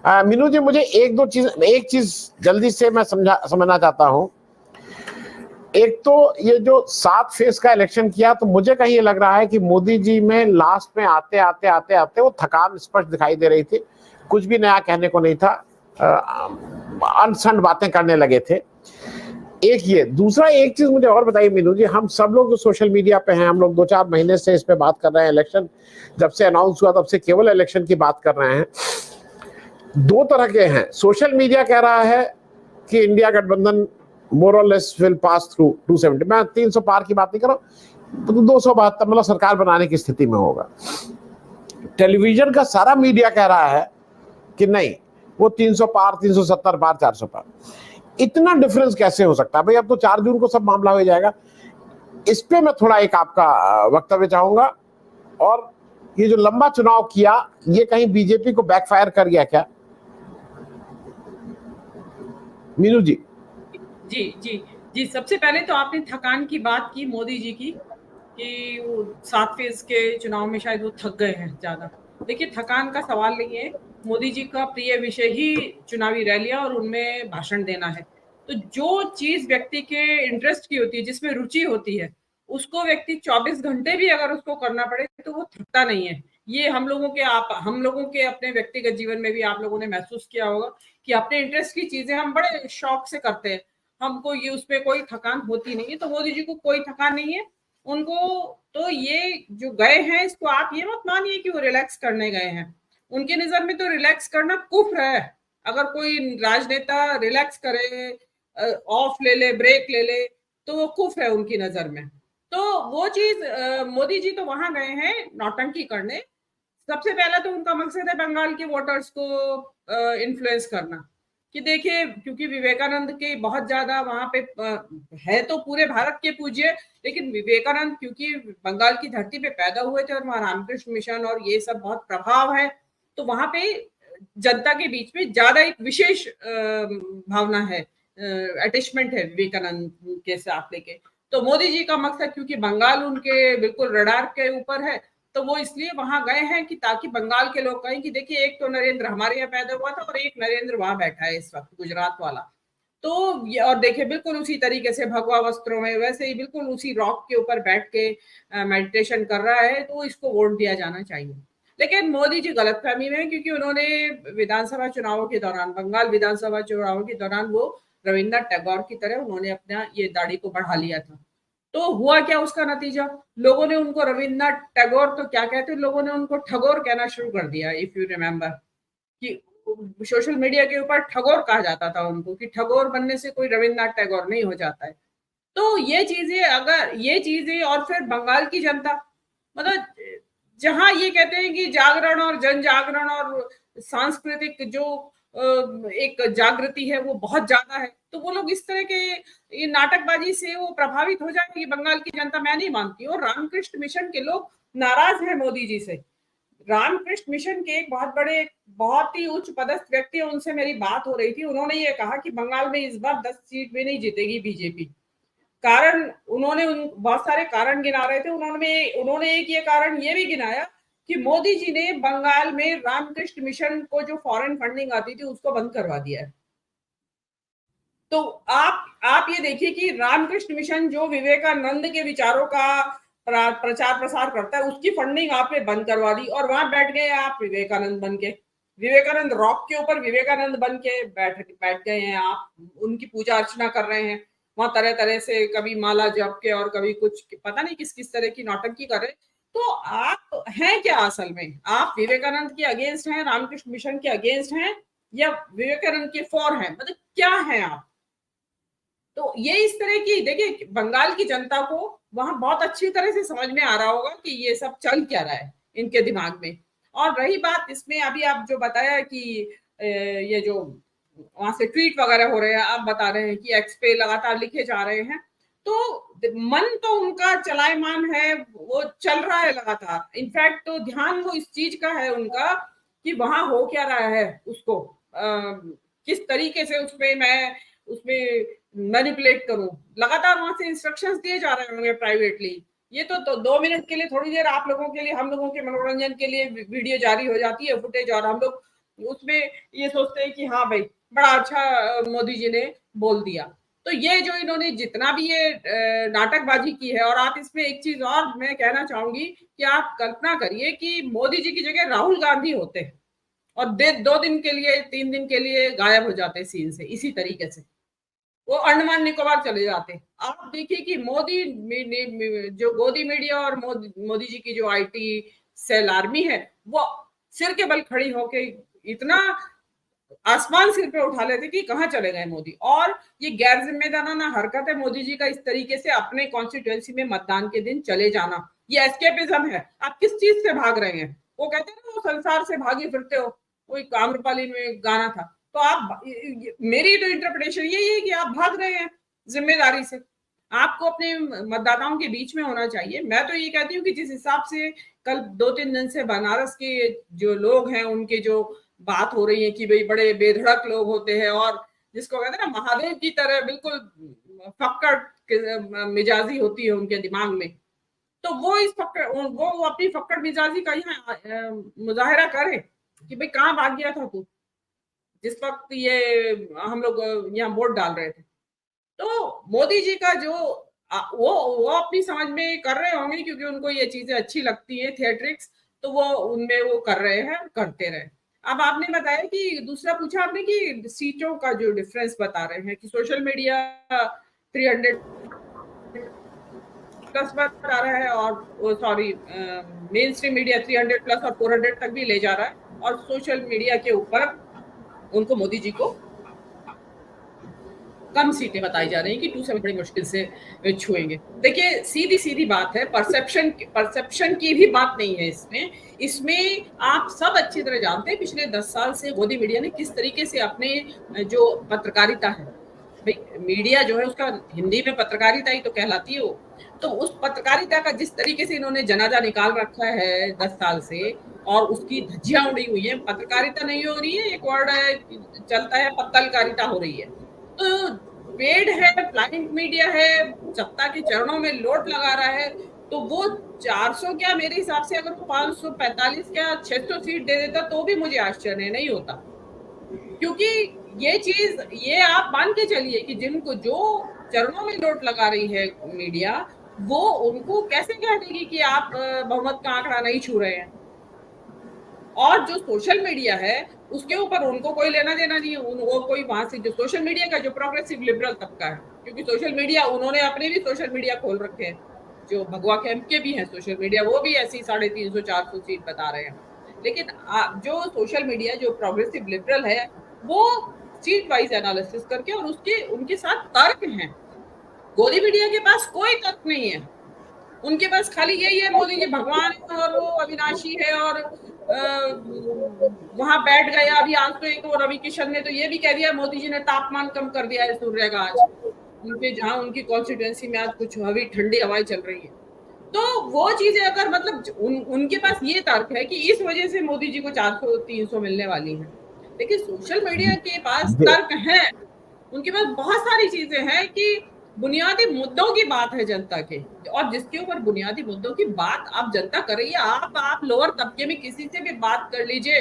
मीनू जी, मुझे एक चीज जल्दी से मैं समझना चाहता हूँ। एक तो ये जो 7 फेज का इलेक्शन किया, तो मुझे कहीं ये लग रहा है कि मोदी जी में लास्ट में आते आते आते आते वो थकान स्पष्ट दिखाई दे रही थी। कुछ भी नया कहने को नहीं था, अनसंड बातें करने लगे थे। एक ये, दूसरा एक चीज मुझे और बताइए मीनू जी, हम सब लोग जो सोशल मीडिया पे हैं, हम लोग 2-4 महीने से इस पे बात कर रहे हैं, इलेक्शन जब से अनाउंस हुआ तब से केवल इलेक्शन की बात कर रहे हैं। दो तरह के हैं। सोशल मीडिया कह रहा है कि इंडिया गठबंधन मोर और लेस विल पास थ्रू 270, मैं 300 पार की बात नहीं कर रहा हूं, तो 272 मतलब सरकार बनाने की स्थिति में होगा। टेलीविजन का सारा मीडिया कह रहा है कि नहीं, वो 300 पार, 370 पार, 400 पार। इतना डिफरेंस कैसे हो सकता है भाई? अब तो 4 जून को सब मामला हो जाएगा। इस पे मैं थोड़ा एक आपका वक्तव्य चाहूंगा। और ये जो लंबा चुनाव किया, ये कहीं बीजेपी को बैकफायर कर गया क्या मीनू जी? जी जी जी, सबसे पहले तो आपने थकान की बात की मोदी जी की, कि वो 7 फेज के चुनाव में शायद वो थक गए हैं ज्यादा। देखिए, थकान का सवाल नहीं है। मोदी जी का प्रिय विषय ही चुनावी रैलियां और उनमें भाषण देना है। तो जो चीज व्यक्ति के इंटरेस्ट की होती है, जिसमें रुचि होती है, उसको व्यक्ति 24 घंटे भी अगर उसको करना पड़े तो वो थकता नहीं है। ये हम लोगों के अपने व्यक्तिगत जीवन में भी आप लोगों ने महसूस किया होगा कि अपने इंटरेस्ट की चीजें हम बड़े शौक से करते हैं, हमको ये उसमें कोई थकान होती नहीं है। तो मोदी जी को कोई थकान नहीं है उनको। तो ये जो गए हैं, इसको आप ये मत मानिए कि वो रिलैक्स करने गए हैं। उनकी नजर में तो रिलैक्स करना कुफ्र है। अगर कोई राजनेता रिलैक्स करे, ऑफ ले ले, ब्रेक ले ले, तो वो कुफ्र है उनकी नजर में। तो वो चीज मोदी जी तो वहां गए हैं नौटंकी करने। सबसे पहला तो उनका मकसद है बंगाल के वोटर्स को इन्फ्लुएंस करना, कि देखिए, क्योंकि विवेकानंद के बहुत ज्यादा वहां पे है तो पूरे भारत के पूज्य, लेकिन विवेकानंद क्योंकि बंगाल की धरती पे पैदा हुए थे और वहां रामकृष्ण मिशन और ये सब बहुत प्रभाव है, तो वहां पे जनता के बीच में ज्यादा एक विशेष भावना है, अटैचमेंट है विवेकानंद के साथ लेके। तो मोदी जी का मकसद, क्योंकि बंगाल उनके बिल्कुल रडार के ऊपर है, तो वो इसलिए वहां गए हैं कि ताकि बंगाल के लोग कहें कि देखिए, एक तो नरेंद्र हमारे यहाँ पैदा हुआ था और एक नरेंद्र वहां बैठा है इस वक्त, गुजरात वाला। तो और देखिए, बिल्कुल उसी तरीके से भगवा वस्त्रों में, वैसे ही बिल्कुल उसी रॉक के ऊपर बैठ के मेडिटेशन कर रहा है, तो इसको वोट दिया जाना चाहिए। लेकिन मोदी जी गलतफहमी में, क्योंकि उन्होंने विधानसभा चुनावों के दौरान, बंगाल विधानसभा चुनावों के दौरान, वो रविन्द्रनाथ टैगोर की तरह उन्होंने अपना ये दाढ़ी को बढ़ा लिया था। तो हुआ क्या उसका नतीजा? लोगों ने उनको रविन्द्रनाथ टैगोर तो क्या कहते, लोगों ने उनको ठगोर कहना शुरू कर दिया। इफ यू रिमेम्बर कि सोशल मीडिया के ऊपर ठगोर कहा जाता था उनको, कि ठगोर बनने से कोई रविन्द्रनाथ टैगोर नहीं हो जाता है। तो ये चीजें और फिर बंगाल की जनता, मतलब जहां ये कहते हैं कि जागरण और जन जागरण और सांस्कृतिक जो एक जागृति है वो बहुत ज्यादा है, तो वो लोग इस तरह के ये नाटकबाजी से वो प्रभावित हो जाएगी बंगाल की जनता। मैं नहीं मानती। और रामकृष्ण मिशन के लोग नाराज हैं मोदी जी से। रामकृष्ण मिशन के एक बहुत ही उच्च पदस्थ व्यक्ति, उनसे मेरी बात हो रही थी। उन्होंने ये कहा कि बंगाल में इस बार 10 सीट भी नहीं जीतेगी बीजेपी। कारण उन्होंने बहुत सारे कारण गिना रहे थे। उन्होंने एक ये कारण ये भी गिनाया कि मोदी जी ने बंगाल में रामकृष्ण मिशन को जो फॉरेन फंडिंग आती थी उसको बंद करवा दिया है। तो आप ये देखिए कि रामकृष्ण मिशन जो विवेकानंद के विचारों का प्रचार प्रसार करता है, उसकी फंडिंग आपने बंद करवा दी और वहां बैठ गए आप विवेकानंद बन के, विवेकानंद रॉक के ऊपर विवेकानंद बन के बैठ गए हैं आप। उनकी पूजा अर्चना कर रहे हैं वहां, तरह तरह से, कभी माला जप के और कभी कुछ, पता नहीं किस किस तरह की नौटंकी कर रहे हैं। तो आप हैं क्या असल में? आप विवेकानंद के अगेंस्ट हैं, रामकृष्ण मिशन के अगेंस्ट हैं, या विवेकानंद के फॉर हैं? मतलब क्या है आप? तो ये इस तरह की, देखिए, बंगाल की जनता को वहां बहुत अच्छी तरह से समझ में आ रहा होगा कि ये सब चल क्या रहा है इनके दिमाग में। और रही बात इसमें, अभी आप जो बताया कि ये जो वहां से ट्वीट वगैरह हो रहे हैं, आप बता रहे हैं कि एक्स पे लगातार लिखे जा रहे हैं, तो मन तो उनका चलायमान है, वो चल रहा है लगातार। इनफैक्ट तो ध्यान वो इस चीज का है उनका कि वहां हो क्या रहा है, उसको किस तरीके से उसमें मैनिपुलेट करूं। लगातार वहां से इंस्ट्रक्शंस दिए जा रहे होंगे प्राइवेटली। ये तो 2 मिनट के लिए, थोड़ी देर आप लोगों के लिए, हम लोगों के मनोरंजन के लिए वीडियो जारी हो जाती है, फुटेज, और हम लोग उसमें ये सोचते हैं कि हाँ भाई बड़ा अच्छा मोदी जी ने बोल दिया। तो ये जो इन्होंने जितना भी ये नाटकबाजी की है, और आप इसमें एक चीज और मैं कहना चाहूंगी कि आप कल्पना करिए कि मोदी जी की जगह राहुल गांधी होते हैं और 2 दिन के लिए 3 दिन के लिए गायब हो जाते सीन से, इसी तरीके से वो अंडमान निकोबार चले जाते। आप देखिए कि जो गोदी मीडिया और मोदी जी की जो आईटी सेल आर्मी है, वो सिर के बल खड़ी होके इतना आसमान सिर पे उठा लेते कि कहाँ चले गए मोदी। और ये गैर जिम्मेदाराना हरकत है मोदी जी का, इस तरीके से अपने कॉन्स्टिट्यूएंसी में मतदान के दिन चले जाना। ये एस्केपिज्म है। आप किस चीज से भाग रहे हैं? वो कहते हैं ना, वो संसार से भागे फिरते हो, कोई आम्रपाली में गाना था। तो आप, मेरी तो इंटरप्रिटेशन यही है कि आप भाग रहे हैं जिम्मेदारी से। आपको अपने मतदाताओं के बीच में होना चाहिए। मैं तो ये कहती हूँ कि जिस हिसाब से कल 2-3 दिन से बनारस के जो लोग हैं उनके जो बात हो रही है कि भाई बड़े बेधड़क लोग होते हैं, और जिसको कहते हैं ना महादेव की तरह बिल्कुल फक्कड़ मिजाजी होती है उनके दिमाग में, तो वो इस फक्कड़, वो अपनी फक्कड़ मिजाजी का यहाँ मुजाहरा करे कि भाई कहाँ भाग गया था तू जिस वक्त ये हम लोग यहाँ वोट डाल रहे थे। तो मोदी जी का जो वो अपनी समझ में कर रहे होंगे क्योंकि उनको ये चीजें अच्छी लगती है, थिएट्रिक्स, तो वो उनमें वो कर रहे हैं, करते रहे। अब आपने बताया कि दूसरा पूछा आपने कि सीटों का जो डिफरेंस बता रहे हैं कि सोशल मीडिया 300 प्लस बता रहा है, और sorry main stream media 300 plus और 400 तक भी ले जा रहा है, और सोशल मीडिया के ऊपर उनको मोदी जी को कम सीटें बताई जा रही हैं कि 270 बड़ी मुश्किल से छुएंगे। देखिए सीधी सीधी बात है, परसेप्शन की भी बात नहीं है इसमें। इसमें आप सब अच्छी तरह जानते हैं पिछले 10 साल से गोदी मीडिया ने किस तरीके से अपने जो पत्रकारिता है, भाई मीडिया जो है उसका हिंदी में पत्रकारिता ही तो कहलाती है वो, तो उस पत्रकारिता का जिस तरीके से इन्होंने जनाजा निकाल रखा है 10 साल से, और उसकी धज्जियां उड़ी हुई है। पत्रकारिता नहीं हो रही है, एक वर्ड है चलता है, पत्तलकारिता हो रही है। तो पेड है, ब्लाइंड मीडिया है, सत्ता के चरणों में लोट लगा रहा है, तो वो 400 क्या, मेरे हिसाब से अगर वो 545 क्या 600 सीट दे देता तो भी मुझे आश्चर्य नहीं होता। क्योंकि ये चीज, ये आप मान के चलिए कि जिनको जो चरणों में लोट लगा रही है मीडिया, वो उनको कैसे कह देगी कि आप बहुमत का आंकड़ा नहीं छू रहे हैं। और जो सोशल मीडिया है उसके ऊपर उनको कोई लेना देना नहीं है। वो कोई वहां से जो सोशल मीडिया का जो प्रोग्रेसिव लिबरल तबका है, क्योंकि सोशल मीडिया उन्होंने अपने भी सोशल मीडिया खोल रखे हैं, जो भगवा कैंप के भी हैं सोशल मीडिया, वो भी ऐसी 350-400 सीट बता रहे हैं। लेकिन जो सोशल मीडिया जो प्रोग्रेसिव लिबरल है, वो सीट वाइज एनालिसिस करके और उसके उनके साथ तर्क हैं। गोदी मीडिया के पास कोई तर्क नहीं है, उनके पास खाली यही है मोदी जी भगवान है और वो अविनाशी है, और वहां बैठ गए। अभी आज तो एक रवि किशन ने तो ये भी कह दिया मोदी जी ने तापमान कम कर दिया है सूर्य का आज, उनके जहां उनकी कॉन्स्टिट्यूएंसी में आज कुछ अभी ठंडी हवाएं चल रही है। तो वो चीजें अगर मतलब उनके पास ये तर्क है कि इस वजह से मोदी जी को 400-300 मिलने वाली है। लेकिन सोशल मीडिया के पास तर्क है, उनके पास बहुत सारी चीजें हैं कि बुनियादी मुद्दों की बात है जनता के, और जिसके ऊपर बुनियादी मुद्दों की बात आप जनता कर रही है। आप लोअर तबके में किसी से भी बात कर लीजिए,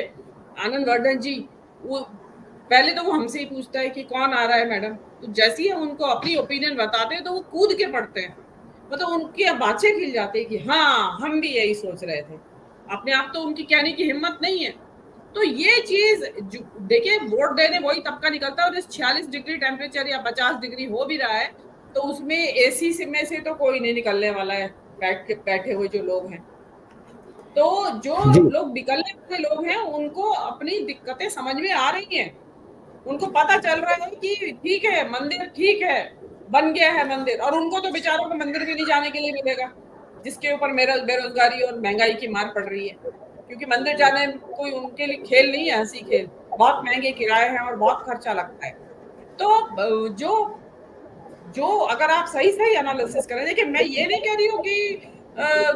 आनंद वर्धन जी, वो पहले तो वो हमसे ही पूछता है कि कौन आ रहा है मैडम, तो जैसे ही हम उनको अपनी ओपिनियन बताते हैं तो वो कूद के पड़ते हैं, मतलब उनकी बातें खिल जाती है कि हाँ हम भी यही सोच रहे थे। अपने आप तो उनकी कहने की हिम्मत नहीं है। तो ये चीज देखिए, वोट देने वही तबका निकलता है, और इस 46 डिग्री टेम्परेचर या 50 डिग्री हो भी रहा है तो उसमें एसी में से तो कोई नहीं निकलने वाला है, बैठे हुए जो लोग हैं। तो जो लोग निकलने वाले लोग हैं उनको अपनी दिक्कतें समझ में आ रही हैं, उनको पता चल रहा है कि ठीक है मंदिर ठीक है, बन गया है मंदिर, और उनको तो बेचारों को मंदिर भी नहीं जाने के लिए मिलेगा, जिसके ऊपर मेरा बेरोजगारी और महंगाई की मार पड़ रही है। क्योंकि मंदिर जाने कोई उनके लिए खेल नहीं है, हंसी खेल, बहुत महंगे किराए हैं और बहुत खर्चा लगता है। तो जो अगर आप सही सही एनालिसिस करें, देखिए मैं ये नहीं कह रही हूँ कि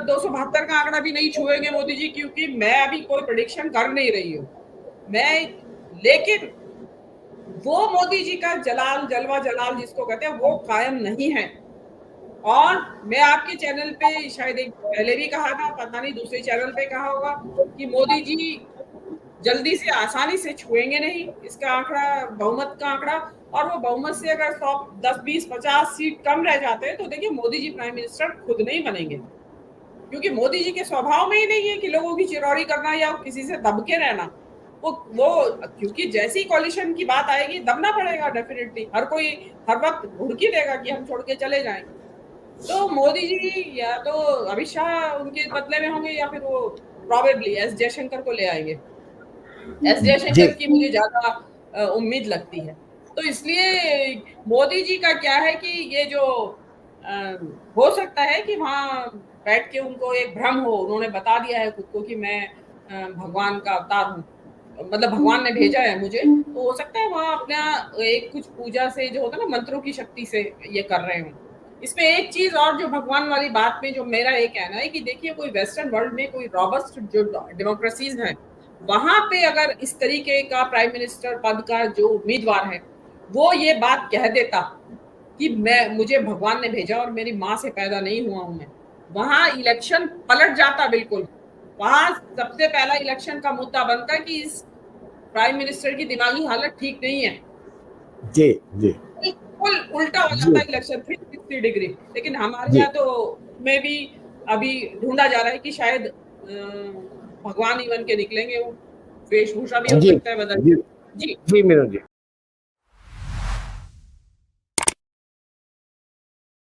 272 का आंकड़ा भी नहीं छुएंगे मोदी जी, क्योंकि मैं अभी कोई प्रेडिक्शन कर नहीं रही हूँ लेकिन वो मोदी जी का जलवा जलाल जिसको कहते हैं वो कायम नहीं है। और मैं आपके चैनल पे शायद एक पहले भी कहा था, पता नहीं दूसरे चैनल पे कहा होगा, कि मोदी जी जल्दी से आसानी से छुएंगे नहीं इसका आंकड़ा, बहुमत का आंकड़ा। और वो बहुमत से अगर 100, 10, 20, 50 सीट कम रह जाते हैं तो देखिए मोदी जी प्राइम मिनिस्टर खुद नहीं बनेंगे, क्योंकि मोदी जी के स्वभाव में ही नहीं है कि लोगों की चिरौरी करना या किसी से दब के रहना। वो क्योंकि जैसी कॉलिशन की बात आएगी दबना पड़ेगा डेफिनेटली, हर कोई हर वक्त भुड़की देगा कि हम छोड़ के चले जाएं। तो मोदी जी या तो अमित शाह उनके बदले में होंगे या फिर वो प्रोबेबली एस जयशंकर को ले आएंगे। एस जी जयशंकर की मुझे ज्यादा उम्मीद लगती है। तो इसलिए मोदी जी का क्या है कि ये जो हो सकता है कि वहां बैठ के उनको एक भ्रम हो, उन्होंने बता दिया है खुद को कि मैं भगवान का अवतार हूँ, मतलब भगवान ने भेजा है मुझे, तो हो सकता है वहां अपना एक कुछ पूजा से जो होता है ना मंत्रों की शक्ति से ये कर रहे हो। इसमें एक चीज और जो भगवान वाली बात में जो मेरा ये कहना है कि देखिए कोई वेस्टर्न वर्ल्ड में कोई रॉबस्ट जो डेमोक्रेसीज हैं वहां पे अगर इस तरीके का प्राइम मिनिस्टर पद का जो उम्मीदवार है वो ये बात कह देता कि मुझे भगवान ने भेजा और मेरी माँ से पैदा नहीं हुआ हूं मैं, वहां इलेक्शन पलट जाता बिल्कुल। वहां सबसे पहला इलेक्शन का मुद्दा बनता कि इस प्राइम मिनिस्टर की दिमागी हालत ठीक नहीं है। जी जी बिल्कुल उल्टा हो जी जाता इलेक्शन 360 डिग्री। लेकिन हमारे जी यहाँ तो में भी अभी ढूंढा जा रहा है कि शायद भगवान ही बन के निकलेंगे वो, वेशभूषा भी हो जी सकता है बदल। जी जी जी मीनू जी।